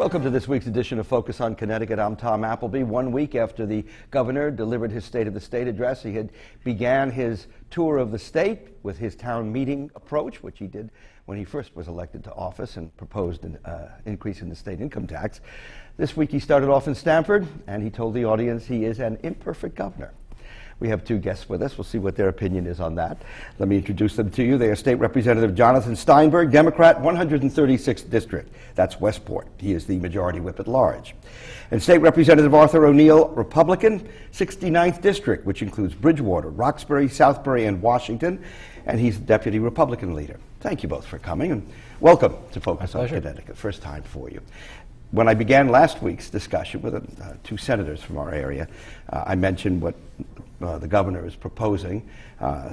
Welcome to this week's edition of Focus on Connecticut. I'm Tom Appleby. 1 week after the governor delivered his State of the State address, he had began his tour of the state with his town meeting approach, which he did when he first was elected to office and proposed an increase in the state income tax. This week he started off in Stamford, and he told the audience he is an imperfect governor. We have two guests with us. We'll see what their opinion is on that. Let me introduce them to you. They are State Representative Jonathan Steinberg, Democrat, 136th District. That's Westport. He is the majority whip at large. And State Representative Arthur O'Neill, Republican, 69th District, which includes Bridgewater, Roxbury, Southbury, and Washington. And he's the Deputy Republican leader. Thank you both for coming, and welcome to Focus on Connecticut. First time for you. When I began last week's discussion with two senators from our area, I mentioned what the governor is proposing,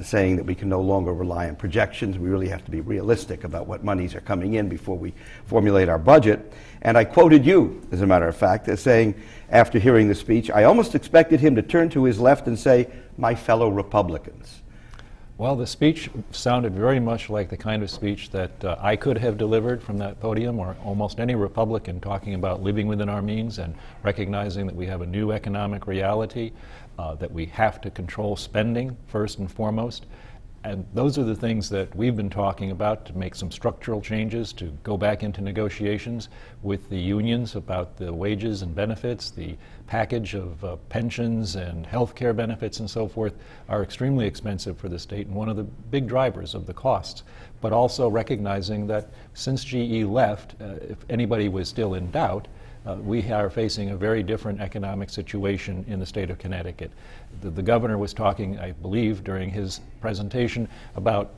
saying that we can no longer rely on projections. We really have to be realistic about what monies are coming in before we formulate our budget. And I quoted you, as a matter of fact, as saying, after hearing the speech, I almost expected him to turn to his left and say, "My fellow Republicans." Well, the speech sounded very much like the kind of speech that I could have delivered from that podium, or almost any Republican, talking about living within our means and recognizing that we have a new economic reality, that we have to control spending first and foremost. And those are the things that we've been talking about, to make some structural changes, to go back into negotiations with the unions about the wages and benefits. The package of pensions and health care benefits and so forth are extremely expensive for the state and one of the big drivers of the costs. But also recognizing that since GE left, if anybody was still in doubt, we are facing a very different economic situation in the state of Connecticut. The governor was talking, I believe, during his presentation about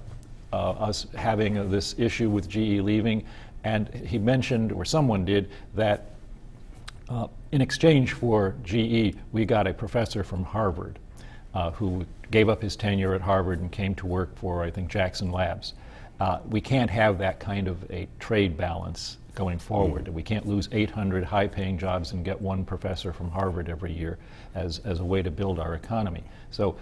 us having this issue with GE leaving, and he mentioned, or someone did, that in exchange for GE, we got a professor from Harvard who gave up his tenure at Harvard and came to work for, I think, Jackson Labs. We can't have that kind of a trade balance going forward. We can't lose 800 high-paying jobs and get one professor from Harvard every year as a way to build our economy. So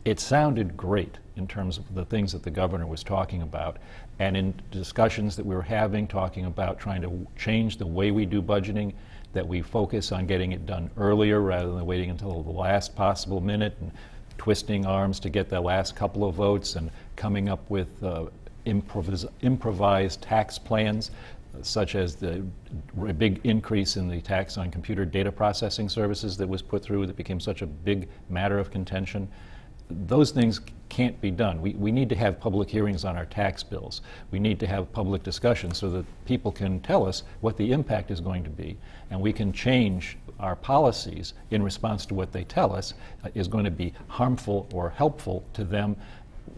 it sounded great in terms of the things that the governor was talking about, and in discussions that we were having, talking about trying to change the way we do budgeting, that we focus on getting it done earlier rather than waiting until the last possible minute and twisting arms to get the last couple of votes and coming up with improvised tax plans, such as the big increase in the tax on computer data processing services that was put through that became such a big matter of contention. Those things can't be done. We need to have public hearings on our tax bills. We need to have public discussions so that people can tell us what the impact is going to be, and we can change our policies in response to what they tell us is going to be harmful or helpful to them.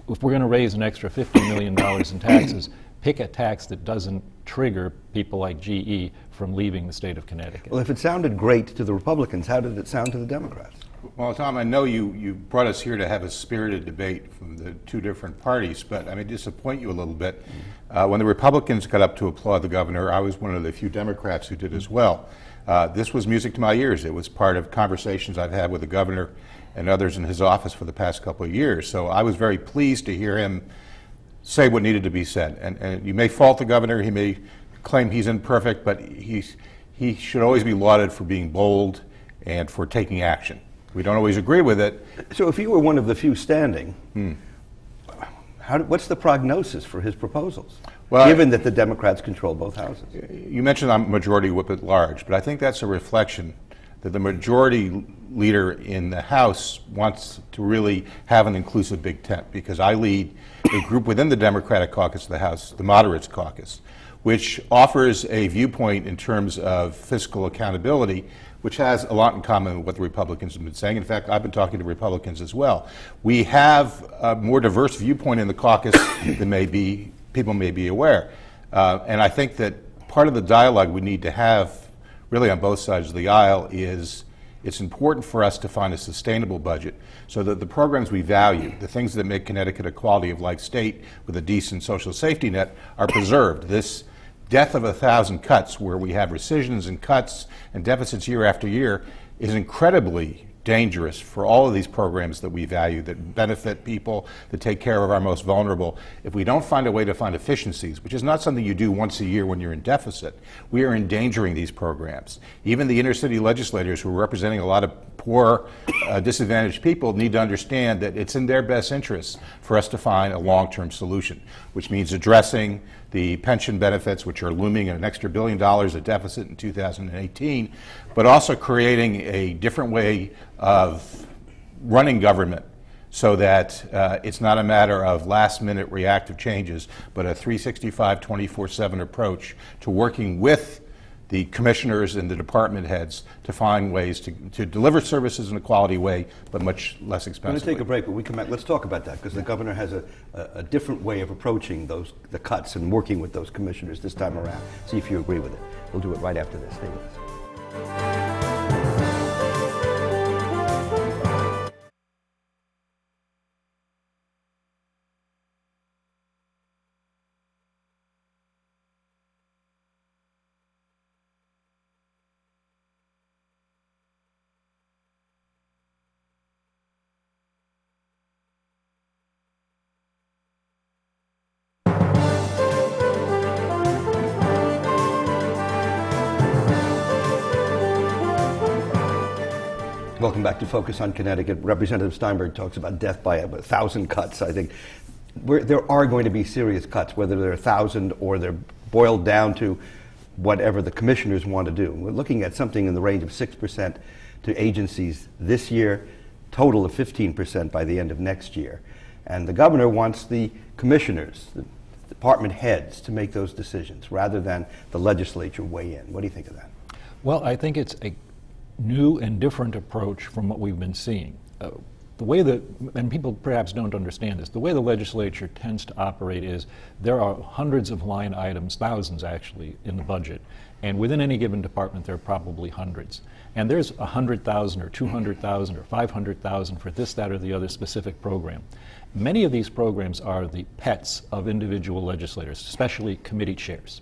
If we're going to raise an extra $50 million in taxes, pick a tax that doesn't trigger people like GE from leaving the state of Connecticut. Well, if it sounded great to the Republicans, how did it sound to the Democrats? Well, Tom, I know you brought us here to have a spirited debate from the two different parties, but I may disappoint you a little bit. When the Republicans got up to applaud the governor, I was one of the few Democrats who did as well. This was music to my ears. It was part of conversations I've had with the governor and others in his office for the past couple of years. So I was very pleased to hear him say what needed to be said. And you may fault the governor, he may claim he's imperfect, but he should always be lauded for being bold and for taking action. We don't always agree with it. So if you were one of the few standing, what's the prognosis for his proposals, given that the Democrats control both houses? You mentioned I'm majority whip at large, but I think that's a reflection that the majority leader in the House wants to really have an inclusive big tent, because I lead a group within the Democratic caucus of the House, the Moderates caucus, which offers a viewpoint in terms of fiscal accountability, which has a lot in common with what the Republicans have been saying. In fact, I've been talking to Republicans as well. We have a more diverse viewpoint in the caucus than people may be aware. And I think that part of the dialogue we need to have really on both sides of the aisle is it's important for us to find a sustainable budget so that the programs we value, the things that make Connecticut a quality of life state with a decent social safety net, are preserved. This death of 1,000 cuts, where we have rescissions and cuts and deficits year after year, is incredibly dangerous for all of these programs that we value, that benefit people, that take care of our most vulnerable. If we don't find a way to find efficiencies, which is not something you do once a year when you're in deficit, we are endangering these programs. Even the inner city legislators who are representing a lot of poor, disadvantaged people need to understand that it's in their best interest for us to find a long-term solution, which means addressing the pension benefits, which are looming at an extra $1 billion of deficit in 2018, but also creating a different way of running government so that it's not a matter of last-minute reactive changes, but a 365, 24/7 approach to working with the commissioners and the department heads to find ways to deliver services in a quality way, but much less expensively. I'm going to take a break, but we come back. Let's talk about that, because the governor has a different way of approaching the cuts and working with those commissioners this time around. See if you agree with it. We'll do it right after this. Stay with us. Welcome back to Focus on Connecticut. Representative Steinberg talks about death by 1,000 cuts. I think there are going to be serious cuts, whether they're 1,000 or they're boiled down to whatever the commissioners want to do. We're looking at something in the range of 6% to agencies this year, total of 15% by the end of next year. And the governor wants the commissioners, the department heads, to make those decisions rather than the legislature weigh in. What do you think of that? Well, I think it's a new and different approach from what we've been seeing. The way that, and people perhaps don't understand this, the way the legislature tends to operate is there are hundreds of line items, thousands actually, in the budget. And within any given department, there are probably hundreds. And there's 100,000 or 200,000 or 500,000 for this, that, or the other specific program. Many of these programs are the pets of individual legislators, especially committee chairs.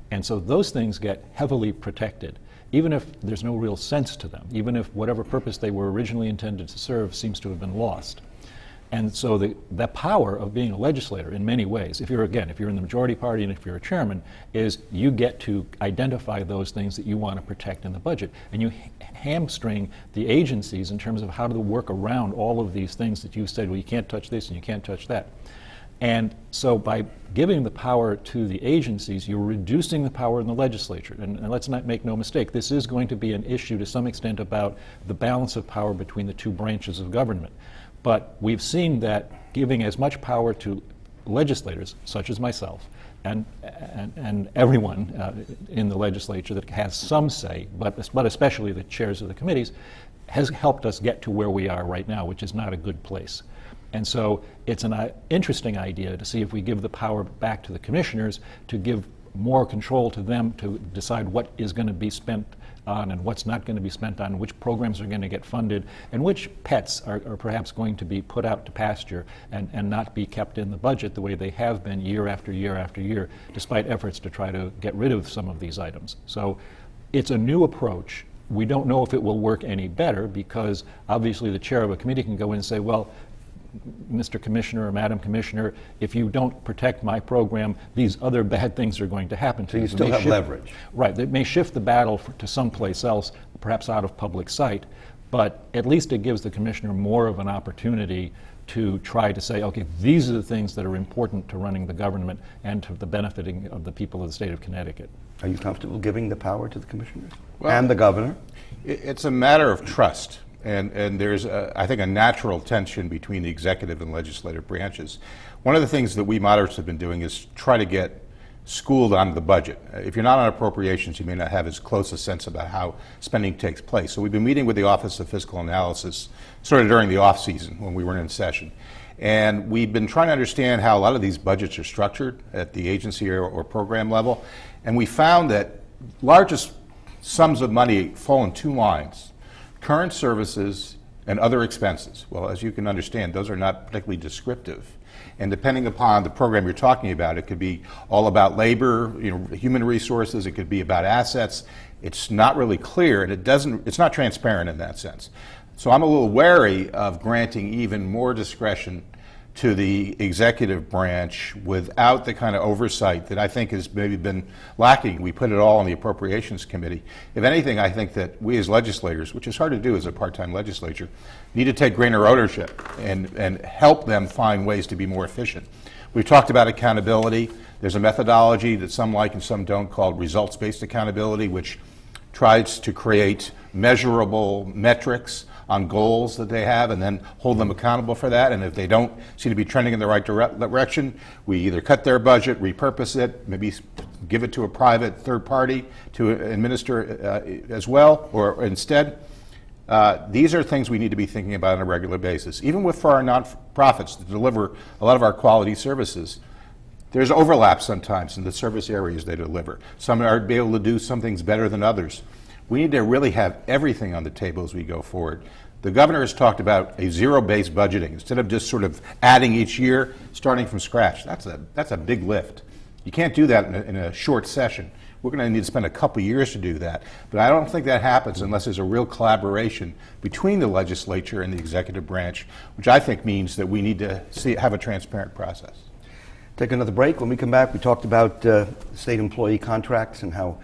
And so those things get heavily protected, even if there's no real sense to them, even if whatever purpose they were originally intended to serve seems to have been lost. And so the power of being a legislator in many ways, if you're in the majority party and if you're a chairman, is you get to identify those things that you want to protect in the budget. And you hamstring the agencies in terms of how to work around all of these things that you said, well, you can't touch this and you can't touch that. And so by giving the power to the agencies, you're reducing the power in the legislature. And let's not make no mistake, this is going to be an issue to some extent about the balance of power between the two branches of government. But we've seen that giving as much power to legislators, such as myself, and everyone in the legislature that has some say, but especially the chairs of the committees, has helped us get to where we are right now, which is not a good place. And so it's an interesting idea to see if we give the power back to the commissioners to give more control to them to decide what is going to be spent on and what's not going to be spent on, which programs are going to get funded, and which pets are perhaps going to be put out to pasture and not be kept in the budget the way they have been year after year after year, despite efforts to try to get rid of some of these items. So it's a new approach. We don't know if it will work any better because obviously the chair of a committee can go in and say, well, Mr. Commissioner or Madam Commissioner, if you don't protect my program, these other bad things are going to happen to you. So you still have leverage. Right. It may shift the battle to someplace else, perhaps out of public sight, but at least it gives the commissioner more of an opportunity to try to say, okay, these are the things that are important to running the government and to the benefiting of the people of the state of Connecticut. Are you comfortable giving the power to the commissioners and the governor? It's a matter of trust. And there's, I think, a natural tension between the executive and legislative branches. One of the things that we moderates have been doing is try to get schooled on the budget. If you're not on appropriations, you may not have as close a sense about how spending takes place. So we've been meeting with the Office of Fiscal Analysis sort of during the off season when we weren't in session. And we've been trying to understand how a lot of these budgets are structured at the agency or program level. And we found that largest sums of money fall in two lines: current services and other expenses. Well, as you can understand, those are not particularly descriptive. And depending upon the program you're talking about, it could be all about labor, human resources, it could be about assets. It's not really clear, and it's not transparent in that sense. So I'm a little wary of granting even more discretion to the executive branch without the kind of oversight that I think has maybe been lacking. We put it all on the Appropriations Committee. If anything, I think that we as legislators, which is hard to do as a part-time legislature, need to take greater ownership and help them find ways to be more efficient. We've talked about accountability. There's a methodology that some like and some don't called results-based accountability, which tries to create measurable metrics on goals that they have and then hold them accountable for that. And if they don't seem to be trending in the right direction, we either cut their budget, repurpose it, maybe give it to a private third party to administer as well, or instead. These are things we need to be thinking about on a regular basis. Even for our nonprofits to deliver a lot of our quality services, there's overlap sometimes in the service areas they deliver. Some are able to do some things better than others. We need to really have everything on the table as we go forward. The governor has talked about a zero-based budgeting instead of just sort of adding each year, starting from scratch. That's a big lift. You can't do that in a short session. We're going to need to spend a couple years to do that. But I don't think that happens unless there's a real collaboration between the legislature and the executive branch, which I think means that we need to have a transparent process. Take another break. When we come back, we talked about state employee contracts and how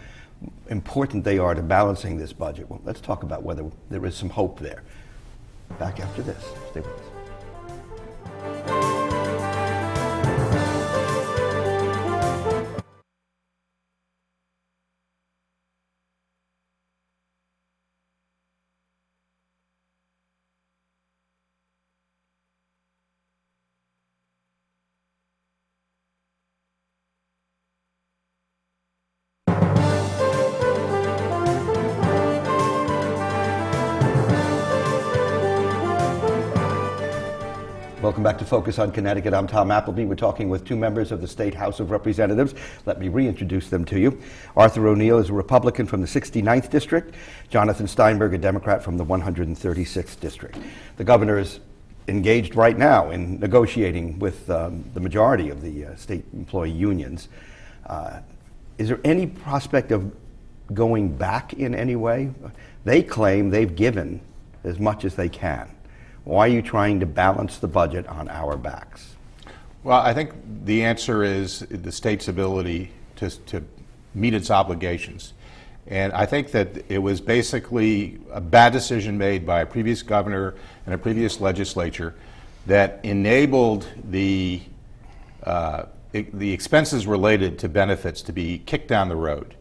important they are to balancing this budget. Well, let's talk about whether there is some hope there. Back after this. Stay with us. Welcome back to Focus on Connecticut. I'm Tom Appleby. We're talking with two members of the State House of Representatives. Let me reintroduce them to you. Arthur O'Neill is a Republican from the 69th District. Jonathan Steinberg, a Democrat from the 136th District. The governor is engaged right now in negotiating with the majority of the state employee unions. Is there any prospect of going back in any way? They claim they've given as much as they can. Why are you trying to balance the budget on our backs? Well, I think the answer is the state's ability to meet its obligations. And I think that it was basically a bad decision made by a previous governor and a previous legislature that enabled the expenses related to benefits to be kicked down the road.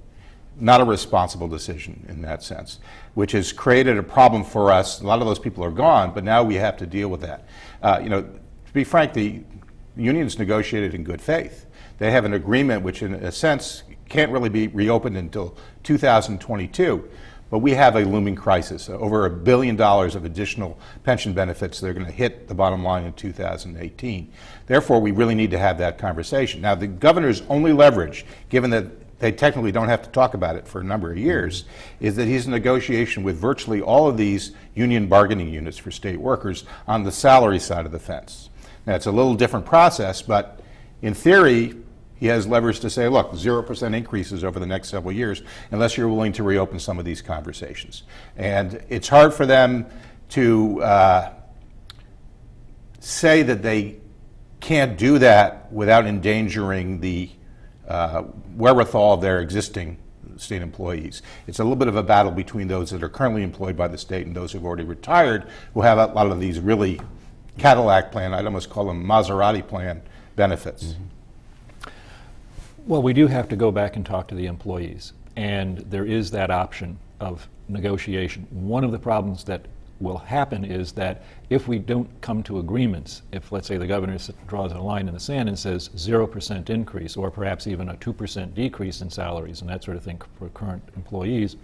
Not a responsible decision in that sense, which has created a problem for us. A lot of those people are gone, but now we have to deal with that. To be frank, the unions negotiated in good faith. They have an agreement which, in a sense, can't really be reopened until 2022. But we have a looming crisis, over $1 billion of additional pension benefits that are going to hit the bottom line in 2018. Therefore, we really need to have that conversation. Now, the governor's only leverage, given that they technically don't have to talk about it for a number of years, is that he's in negotiation with virtually all of these union bargaining units for state workers on the salary side of the fence. Now, it's a little different process, but in theory, he has leverage to say, look, 0% increases over the next several years unless you're willing to reopen some of these conversations. And it's hard for them to say that they can't do that without endangering the wherewithal of their existing state employees. It's a little bit of a battle between those that are currently employed by the state and those who've already retired, who have a lot of these really Cadillac plan, I'd almost call them Maserati plan benefits. Mm-hmm. Well, we do have to go back and talk to the employees, and there is that option of negotiation. One of the problems that will happen is that if we don't come to agreements, if let's say the governor draws a line in the sand and says 0% increase or perhaps even a 2% decrease in salaries and that sort of thing for current employees,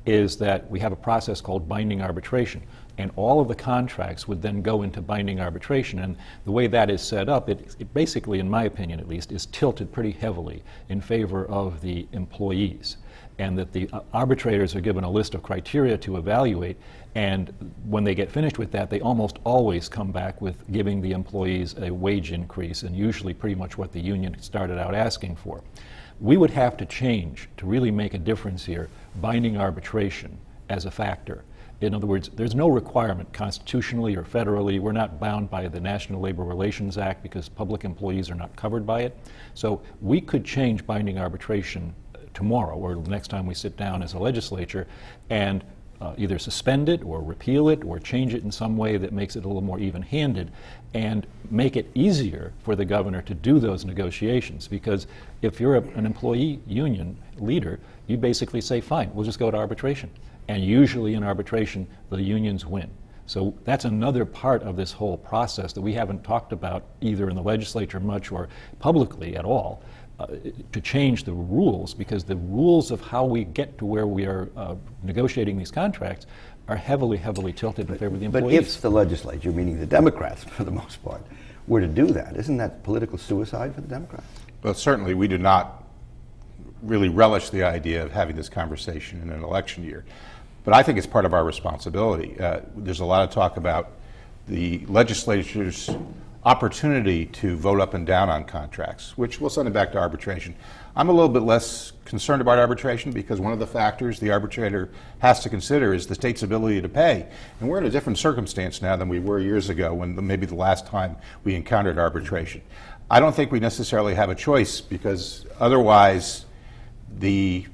is that we have a process called binding arbitration. And all of the contracts would then go into binding arbitration. And the way that is set up, it basically, in my opinion at least, is tilted pretty heavily in favor of the employees. And that the arbitrators are given a list of criteria to evaluate, and when they get finished with that, they almost always come back with giving the employees a wage increase, and usually pretty much what the union started out asking for. We would have to change to really make a difference here, binding arbitration as a factor. In other words, there's no requirement constitutionally or federally. We're not bound by the National Labor Relations Act because public employees are not covered by it. So we could change binding arbitration tomorrow or the next time we sit down as a legislature and either suspend it or repeal it or change it in some way that makes it a little more even-handed and make it easier for the governor to do those negotiations. Because if you're an employee union leader, you basically say, fine, we'll just go to arbitration. And usually in arbitration, the unions win. So that's another part of this whole process that we haven't talked about either in the legislature much or publicly at all, to change the rules, because the rules of how we get to where we are negotiating these contracts are heavily, heavily tilted in favor of the employees. But if the legislature, meaning the Democrats for the most part, were to do that, isn't that political suicide for the Democrats? Well, certainly we do not really relish the idea of having this conversation in an election year. But I think it's part of our responsibility. There's a lot of talk about the legislature's opportunity to vote up and down on contracts, which will send it back to arbitration. I'm a little bit less concerned about arbitration because one of the factors the arbitrator has to consider is the state's ability to pay. And we're in a different circumstance now than we were years ago when maybe the last time we encountered arbitration. I don't think we necessarily have a choice because otherwise the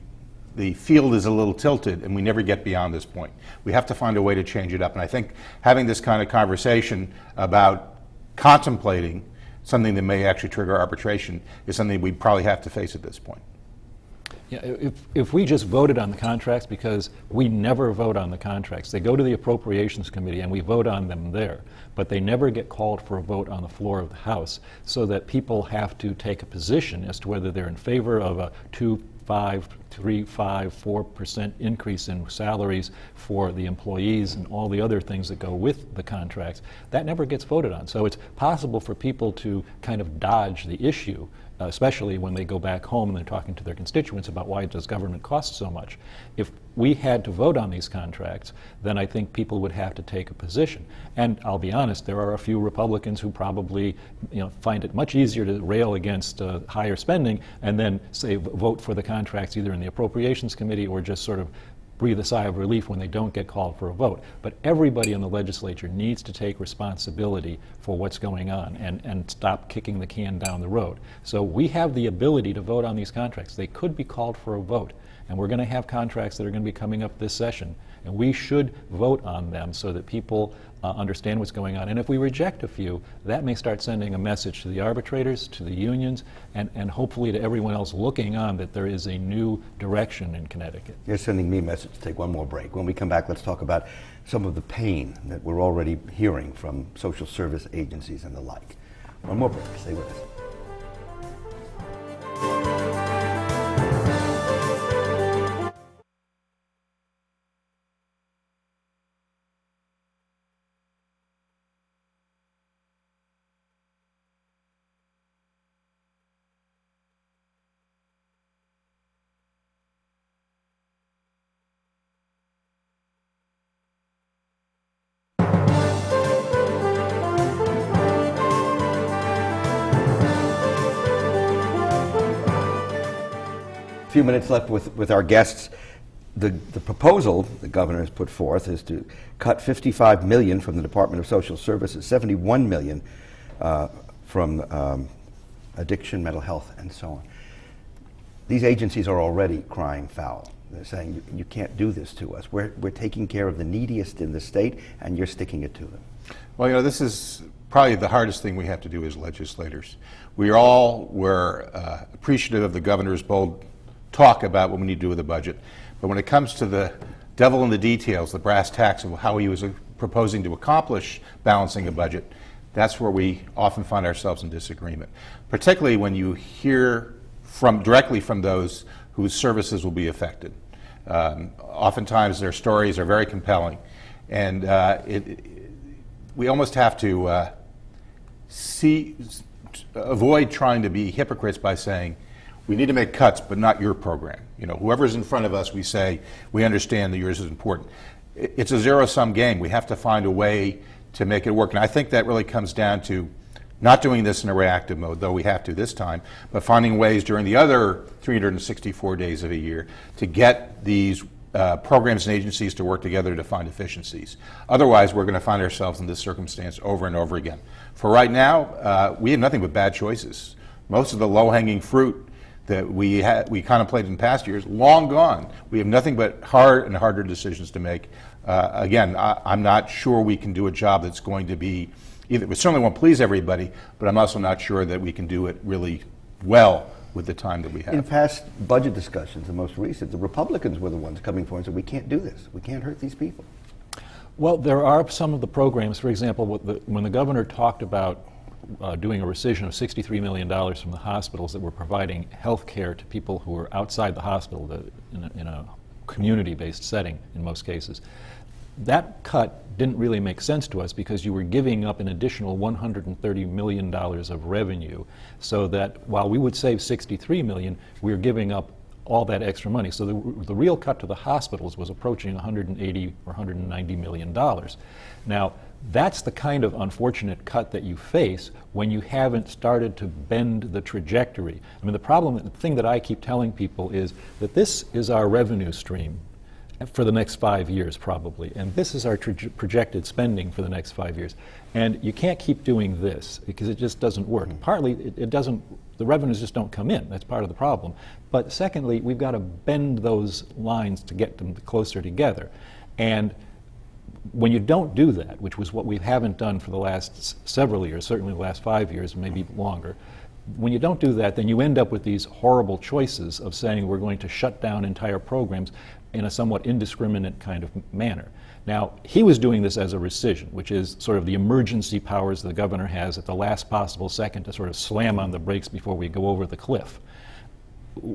field is a little tilted and we never get beyond this point. We have to find a way to change it up. And I think having this kind of conversation about contemplating something that may actually trigger arbitration is something we'd probably have to face at this point. Yeah, if we just voted on the contracts, because we never vote on the contracts. They go to the Appropriations Committee and we vote on them there, but they never get called for a vote on the floor of the House, so that people have to take a position as to whether they're in favor of a 2, 5, 3, 5, 4% increase in salaries for the employees and all the other things that go with the contracts. That never gets voted on. So it's possible for people to kind of dodge the issue, especially when they go back home and they're talking to their constituents about why does government cost so much. If we had to vote on these contracts, then I think people would have to take a position. And I'll be honest, there are a few Republicans who probably find it much easier to rail against higher spending and then say vote for the contracts either in the Appropriations Committee or just sort of breathe a sigh of relief when they don't get called for a vote. But everybody in the legislature needs to take responsibility for what's going on and stop kicking the can down the road. So we have the ability to vote on these contracts. They could be called for a vote. And we're going to have contracts that are going to be coming up this session. And we should vote on them so that people understand what's going on. And if we reject a few, that may start sending a message to the arbitrators, to the unions, and hopefully to everyone else looking on that there is a new direction in Connecticut. You're sending me a message to take one more break. When we come back, let's talk about some of the pain that we're already hearing from social service agencies and the like. One more break. Stay with us. Few minutes left with our guests. The proposal the governor has put forth is to cut $55 million from the Department of Social Services, $71 million from addiction, mental health, and so on. These agencies are already crying foul. They're saying, you can't do this to us. We're taking care of the neediest in the state, and you're sticking it to them. Well, this is probably the hardest thing we have to do as legislators. We all were appreciative of the governor's bold talk about what we need to do with the budget. But when it comes to the devil in the details, the brass tacks of how he was proposing to accomplish balancing a budget, that's where we often find ourselves in disagreement, particularly when you hear directly from those whose services will be affected. Oftentimes their stories are very compelling, and we almost have to avoid trying to be hypocrites by saying, we need to make cuts, but not your program. Whoever's in front of us, we say, we understand that yours is important. It's a zero-sum game. We have to find a way to make it work. And I think that really comes down to not doing this in a reactive mode, though we have to this time, but finding ways during the other 364 days of a year to get these programs and agencies to work together to find efficiencies. Otherwise, we're going to find ourselves in this circumstance over and over again. For right now, we have nothing but bad choices. Most of the low-hanging fruit that we contemplated in past years, long gone. We have nothing but hard and harder decisions to make. Again, I'm not sure we can do a job that's going to be, either, we certainly won't please everybody, but I'm also not sure that we can do it really well with the time that we have. In past budget discussions, the most recent, the Republicans were the ones coming forward and said, we can't do this. We can't hurt these people. Well, there are some of the programs, for example, when the governor talked about doing a rescission of $63 million from the hospitals that were providing health care to people who were outside the hospital in a community-based setting in most cases. That cut didn't really make sense to us because you were giving up an additional $130 million of revenue, so that while we would save $63 million, we were giving up all that extra money. So the real cut to the hospitals was approaching $180 or $190 million. Now, that's the kind of unfortunate cut that you face when you haven't started to bend the trajectory. I mean, the thing that I keep telling people is that this is our revenue stream for the next 5 years probably, and this is our projected spending for the next 5 years. And you can't keep doing this because it just doesn't work. Partly, it doesn't, the revenues just don't come in. That's part of the problem. But secondly, we've got to bend those lines to get them closer together. And when you don't do that, which was what we haven't done for the last several years, certainly the last 5 years, maybe longer, when you don't do that, then you end up with these horrible choices of saying we're going to shut down entire programs in a somewhat indiscriminate kind of manner. Now, he was doing this as a rescission, which is sort of the emergency powers the governor has at the last possible second to sort of slam on the brakes before we go over the cliff.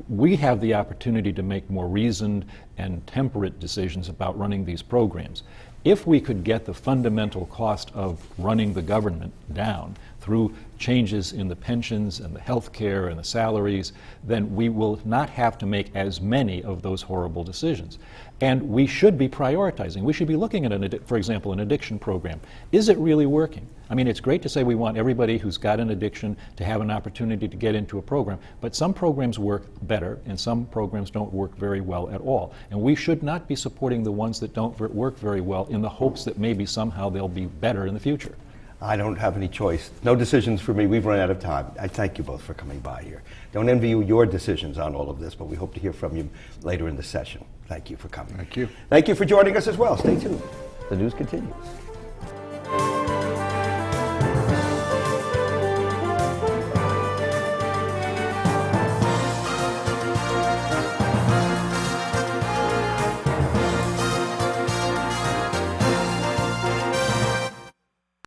We have the opportunity to make more reasoned and temperate decisions about running these programs. If we could get the fundamental cost of running the government down through changes in the pensions and the health care and the salaries, then we will not have to make as many of those horrible decisions. And we should be prioritizing. We should be looking at, for example, an addiction program. Is it really working? I mean, it's great to say we want everybody who's got an addiction to have an opportunity to get into a program, but some programs work better and some programs don't work very well at all. And we should not be supporting the ones that don't work very well in the hopes that maybe somehow they'll be better in the future. I don't have any choice. No decisions for me. We've run out of time. I thank you both for coming by here. Don't envy you your decisions on all of this, but we hope to hear from you later in the session. Thank you for coming. Thank you. Thank you for joining us as well. Stay tuned. The news continues.